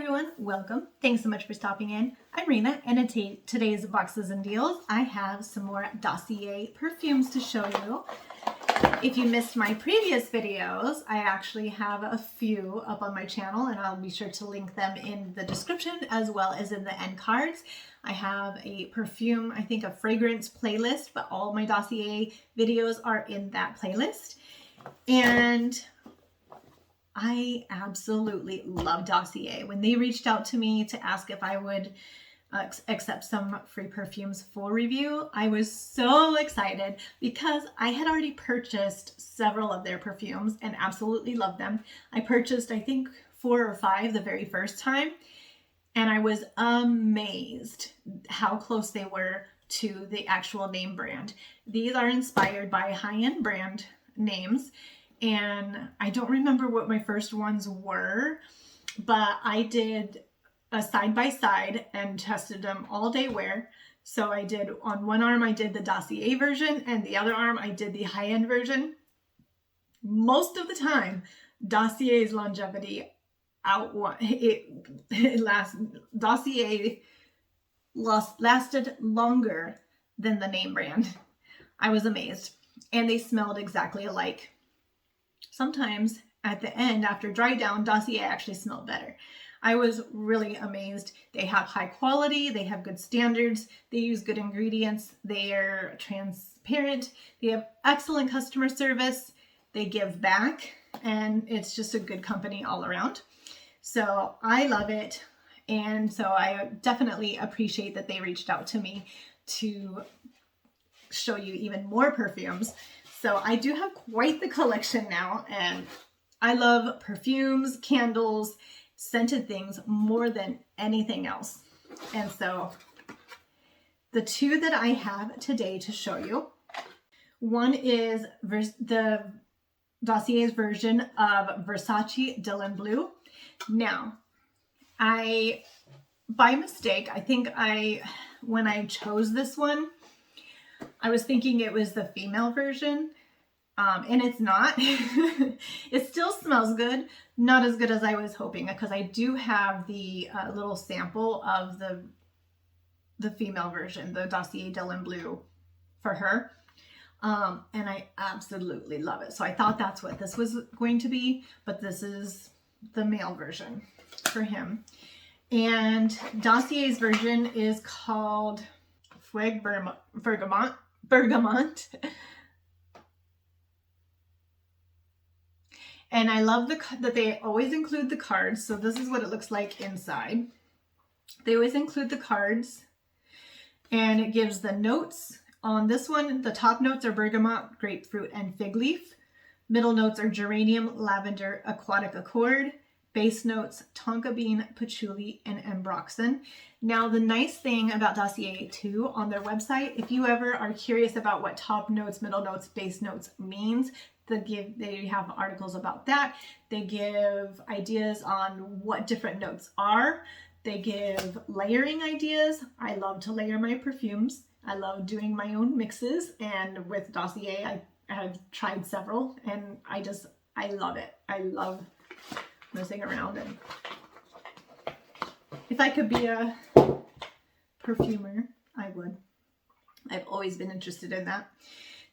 everyone, welcome. Thanks so much for stopping in. I'm Rena, and in today's Boxes and Deals, I have some more Dossier perfumes to show you. If you missed my previous videos, I actually have a few up on my channel, and I'll be sure to link them in the description as well as in the end cards. I have a perfume, I think a fragrance playlist, but all my Dossier videos are in that playlist. And I absolutely love Dossier. When they reached out to me to ask if I would accept some free perfumes for review, I was so excited because I had already purchased several of their perfumes and absolutely loved them. I purchased, I think, 4 or 5 the very first time, and I was amazed how close they were to the actual name brand. These are inspired by high-end brand names. And I don't remember what my first ones were, but I did a side-by-side and tested them all day wear. So I did, on one arm, I did the Dossier version, and the other arm, I did the high-end version. Most of the time, Dossier's longevity Dossier lasted longer than the name brand. I was amazed. And they smelled exactly alike. Sometimes at the end, after dry down, Dossier actually smelled better. I was really amazed. They have high quality, they have good standards, they use good ingredients, they are transparent, they have excellent customer service, they give back, and it's just a good company all around. So I love it, and so I definitely appreciate that they reached out to me to show you even more perfumes. So I do have quite the collection now, and I love perfumes, candles, scented things more than anything else. And so the 2 that I have today to show you, one is the Dossier's version of Versace Dylan Blue. Now, by mistake, I think when I chose this one, I was thinking it was the female version, and it's not. It still smells good, not as good as I was hoping, because I do have the little sample of the female version, the Dossier Dylan Blue for her, and I absolutely love it. So I thought that's what this was going to be, but this is the male version for him. And Dossier's version is called Fougere Bergamot. And I love that they always include the cards. So this is what it looks like inside. They always include the cards, and it gives the notes. On this one, the top notes are bergamot, grapefruit, and fig leaf. Middle notes are geranium, lavender, aquatic accord. Base notes, tonka bean, patchouli, and ambroxan. Now, the nice thing about Dossier too, on their website, if you ever are curious about what top notes, middle notes, base notes means, they have articles about that. They give ideas on what different notes are. They give layering ideas. I love to layer my perfumes. I love doing my own mixes, and with Dossier, I have tried several, and I love it. I love messing around, and if I could be a perfumer, I would. I've always been interested in that.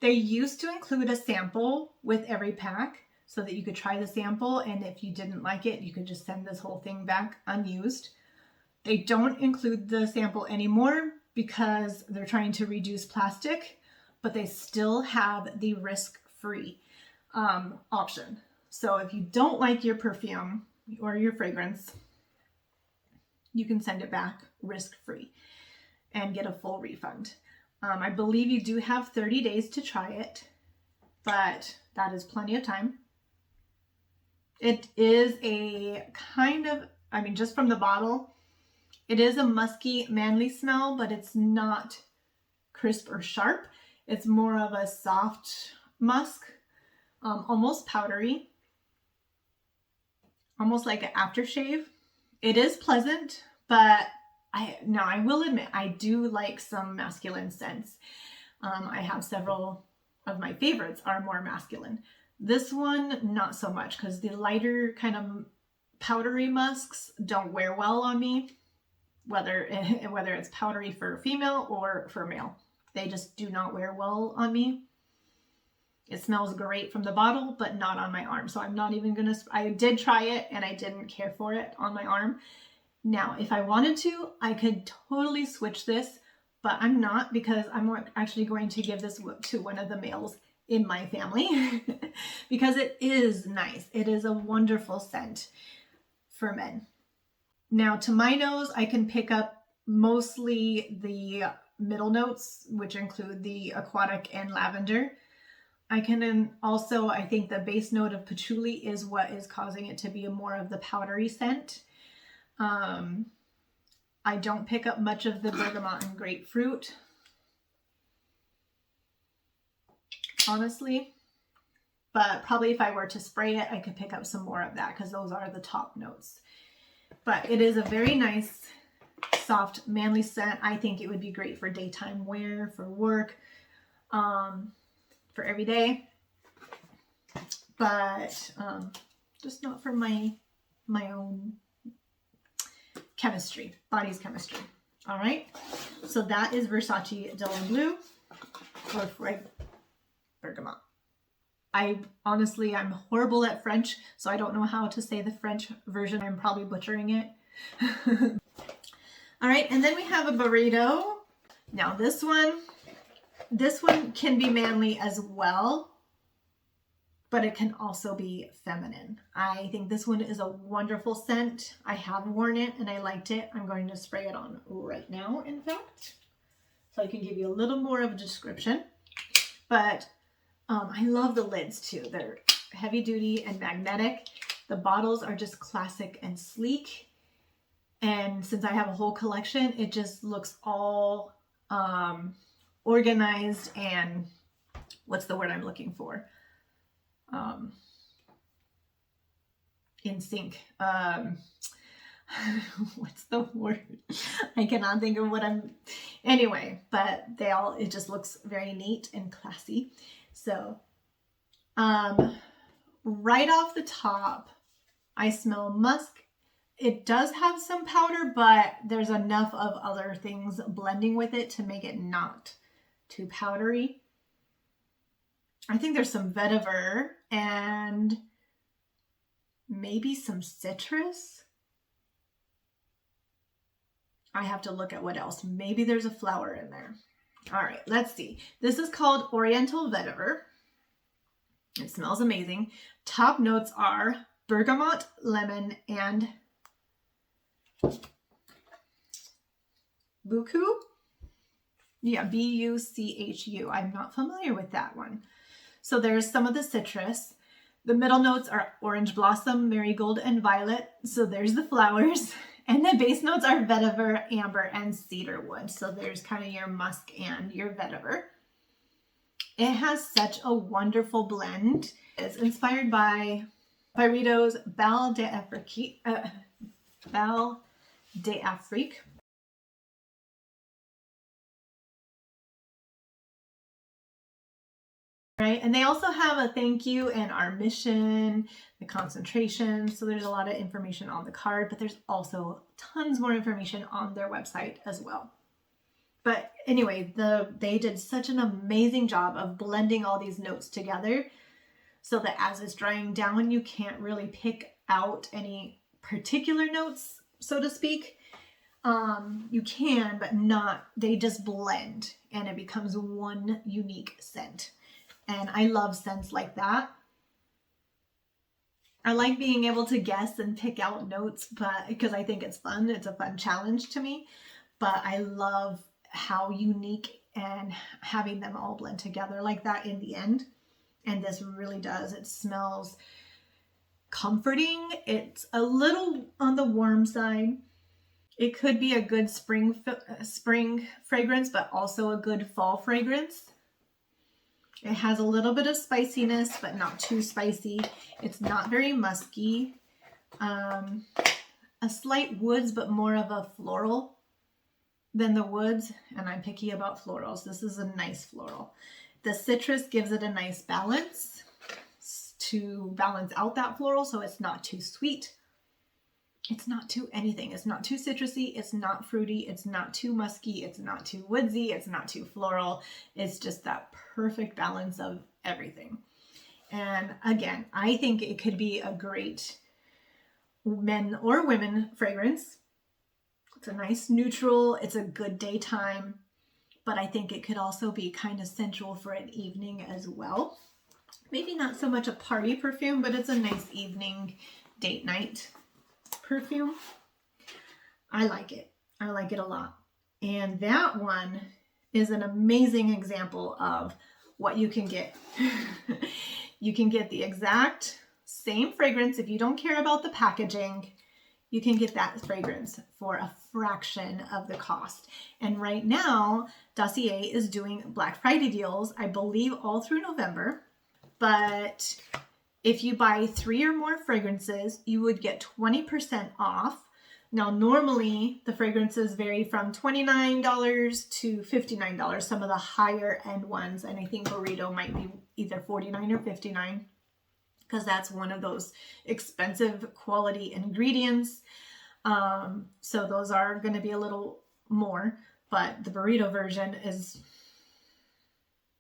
They used to include a sample with every pack so that you could try the sample, and if you didn't like it, you could just send this whole thing back unused. They don't include the sample anymore because they're trying to reduce plastic, but they still have the risk-free option. So if you don't like your perfume or your fragrance, you can send it back risk-free and get a full refund. I believe you do have 30 days to try it, but that is plenty of time. It is a kind of, just from the bottle, it is a musky, manly smell, but it's not crisp or sharp. It's more of a soft musk, almost powdery, almost like an aftershave. It is pleasant, but I will admit, I do like some masculine scents. I have several of my favorites are more masculine. This one, not so much, because the lighter kind of powdery musks don't wear well on me, whether it's powdery for female or for male. They just do not wear well on me. It smells great from the bottle, but not on my arm. So I'm not even gonna, I did try it and I didn't care for it on my arm. Now, if I wanted to, I could totally switch this, but I'm not, because I'm actually going to give this to one of the males in my family because it is nice. It is a wonderful scent for men. Now, to my nose, I can pick up mostly the middle notes, which include the aquatic and lavender. I can also, I think the base note of patchouli is what is causing it to be more of the powdery scent. I don't pick up much of the bergamot and grapefruit, honestly, but probably if I were to spray it, I could pick up some more of that because those are the top notes. But it is a very nice, soft, manly scent. I think it would be great for daytime wear, for work, for every day, but just not for my own chemistry, body's chemistry. All right, so that is Versace Dylan Blue or Frag Bergamot. I'm horrible at French, so I don't know how to say the French version. I'm probably butchering it. All right, and then we have a Byredo. Now this one can be manly as well, but it can also be feminine. I think this one is a wonderful scent. I have worn it and I liked it. I'm going to spray it on right now, in fact, so I can give you a little more of a description. But I love the lids too. They're heavy duty and magnetic. The bottles are just classic and sleek. And since I have a whole collection, it just looks all organized and what's the word I'm looking for? In sync. What's the word? I cannot think of what anyway, but it just looks very neat and classy. So, right off the top, I smell musk. It does have some powder, but there's enough of other things blending with it to make it not too powdery. I think there's some vetiver and maybe some citrus. I have to look at what else. Maybe there's a flower in there. All right, let's see. This is called Oriental Vetiver. It smells amazing. Top notes are bergamot, lemon, and buchu. Yeah, B-U-C-H-U. I'm not familiar with that one. So there's some of the citrus. The middle notes are orange blossom, marigold, and violet. So there's the flowers. And the base notes are vetiver, amber, and cedar wood. So there's kind of your musk and your vetiver. It has such a wonderful blend. It's inspired by Byredo's Bal d'Afrique. Right, and they also have a thank you and our mission, the concentration. So there's a lot of information on the card, but there's also tons more information on their website as well. But anyway, they did such an amazing job of blending all these notes together so that as it's drying down, you can't really pick out any particular notes, so to speak. You can, but not, they just blend and it becomes one unique scent. And I love scents like that. I like being able to guess and pick out notes, but because I think it's fun. It's a fun challenge to me. But I love how unique and having them all blend together like that in the end. And this really does. It smells comforting. It's a little on the warm side. It could be a good spring fragrance, but also a good fall fragrance. It has a little bit of spiciness, but not too spicy. It's not very musky. A slight woods, but more of a floral than the woods. And I'm picky about florals. This is a nice floral. The citrus gives it a nice balance to balance out that floral, so it's not too sweet. It's not too anything. It's not too citrusy. It's not fruity. It's not too musky. It's not too woodsy. It's not too floral. It's just that perfect balance of everything. And again, I think it could be a great men or women fragrance. It's a nice neutral. It's a good daytime, but I think it could also be kind of sensual for an evening as well. Maybe not so much a party perfume, but it's a nice evening date night perfume. I like it. I like it a lot. And that one is an amazing example of what you can get. You can get the exact same fragrance. If you don't care about the packaging, you can get that fragrance for a fraction of the cost. And right now, Dossier is doing Black Friday deals, I believe all through November. But if you buy 3 or more fragrances, you would get 20% off. Now, normally the fragrances vary from $29 to $59, some of the higher end ones. And I think Byredo might be either $49 or $59 because that's one of those expensive quality ingredients. So those are going to be a little more, but the Byredo version is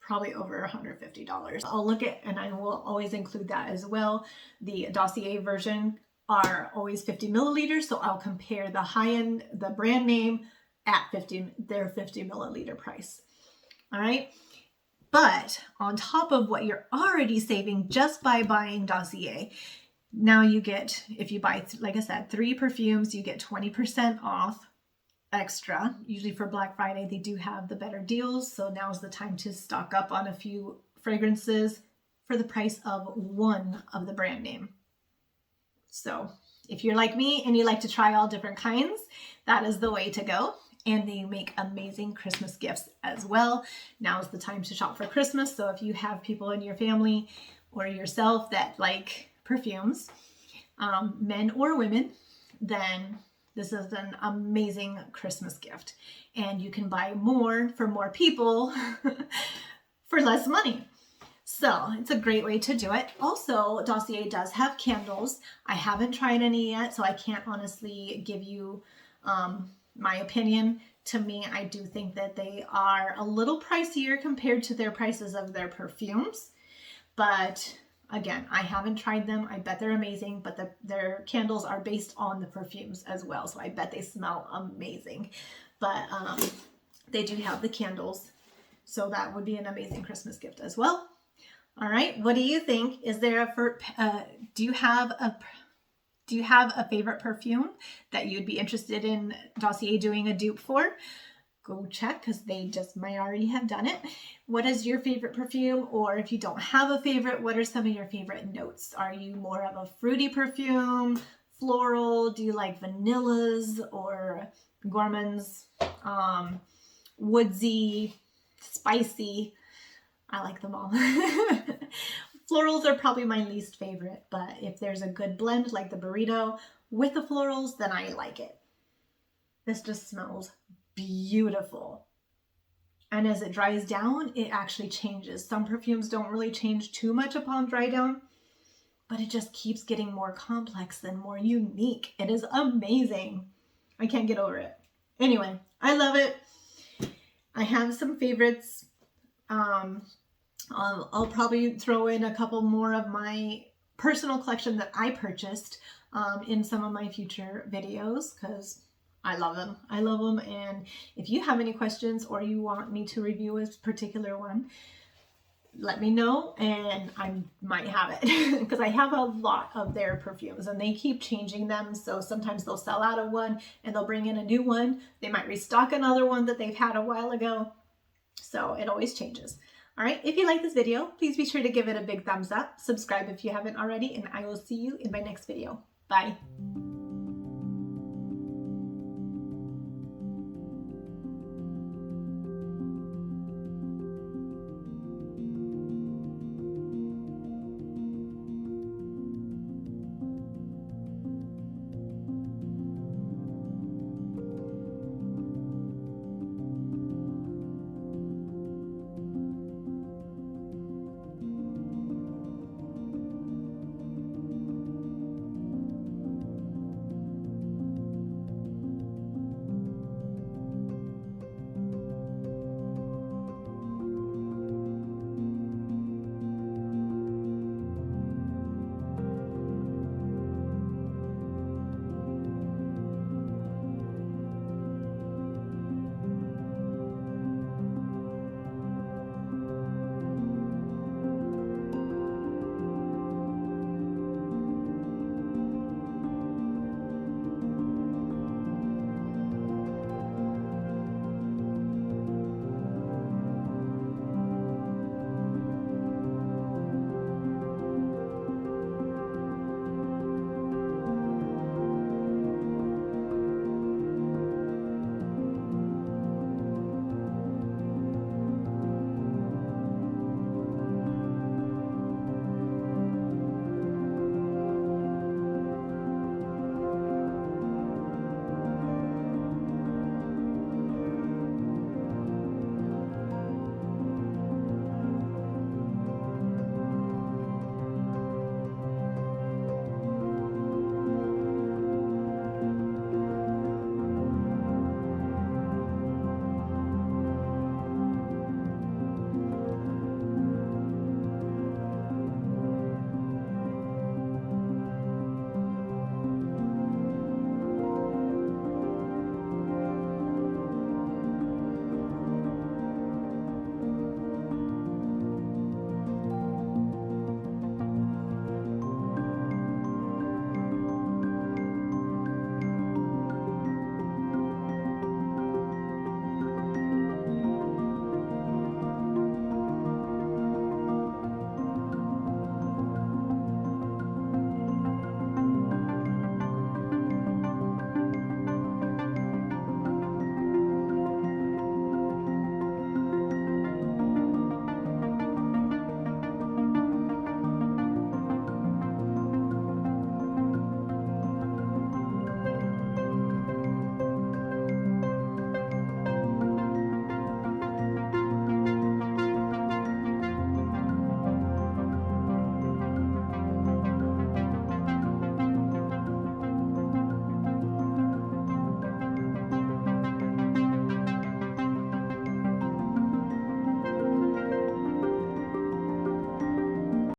probably over $150. I'll look at, and I will always include that as well. The Dossier version are always 50 milliliters. So I'll compare the high end, the brand name at their 50 milliliter price. All right. But on top of what you're already saving just by buying Dossier, now you get, if you buy, like I said, 3 perfumes, you get 20% off extra. Usually for Black Friday, they do have the better deals. So now's the time to stock up on a few fragrances for the price of one of the brand name. So if you're like me and you like to try all different kinds, that is the way to go. And they make amazing Christmas gifts as well. Now is the time to shop for Christmas. So if you have people in your family or yourself that like perfumes, men or women, then this is an amazing Christmas gift. And you can buy more for more people for less money. So it's a great way to do it. Also, Dossier does have candles. I haven't tried any yet, so I can't honestly give you my opinion. To me, I do think that they are a little pricier compared to their prices of their perfumes. But again, I haven't tried them. I bet they're amazing, but their candles are based on the perfumes as well. So I bet they smell amazing. But they do have the candles. So that would be an amazing Christmas gift as well. All right. What do you think? Is there do you have a favorite perfume that you'd be interested in Dossier doing a dupe for? Go check, because they just might already have done it. What is your favorite perfume? Or if you don't have a favorite, what are some of your favorite notes? Are you more of a fruity perfume, floral? Do you like vanillas or gourmands, woodsy, spicy? I like them all. Florals are probably my least favorite, but if there's a good blend like the Byredo with the florals, then I like it. This just smells beautiful. And as it dries down, it actually changes. Some perfumes don't really change too much upon dry down, but it just keeps getting more complex and more unique. It is amazing. I can't get over it. Anyway, I love it. I have some favorites. I'll probably throw in a couple more of my personal collection that I purchased in some of my future videos, because I love them. I love them. And if you have any questions or you want me to review a particular one, let me know and I might have it, because I have a lot of their perfumes and they keep changing them. So sometimes they'll sell out of one and they'll bring in a new one. They might restock another one that they've had a while ago. So it always changes. All right, if you like this video, please be sure to give it a big thumbs up. Subscribe if you haven't already, and I will see you in my next video. Bye.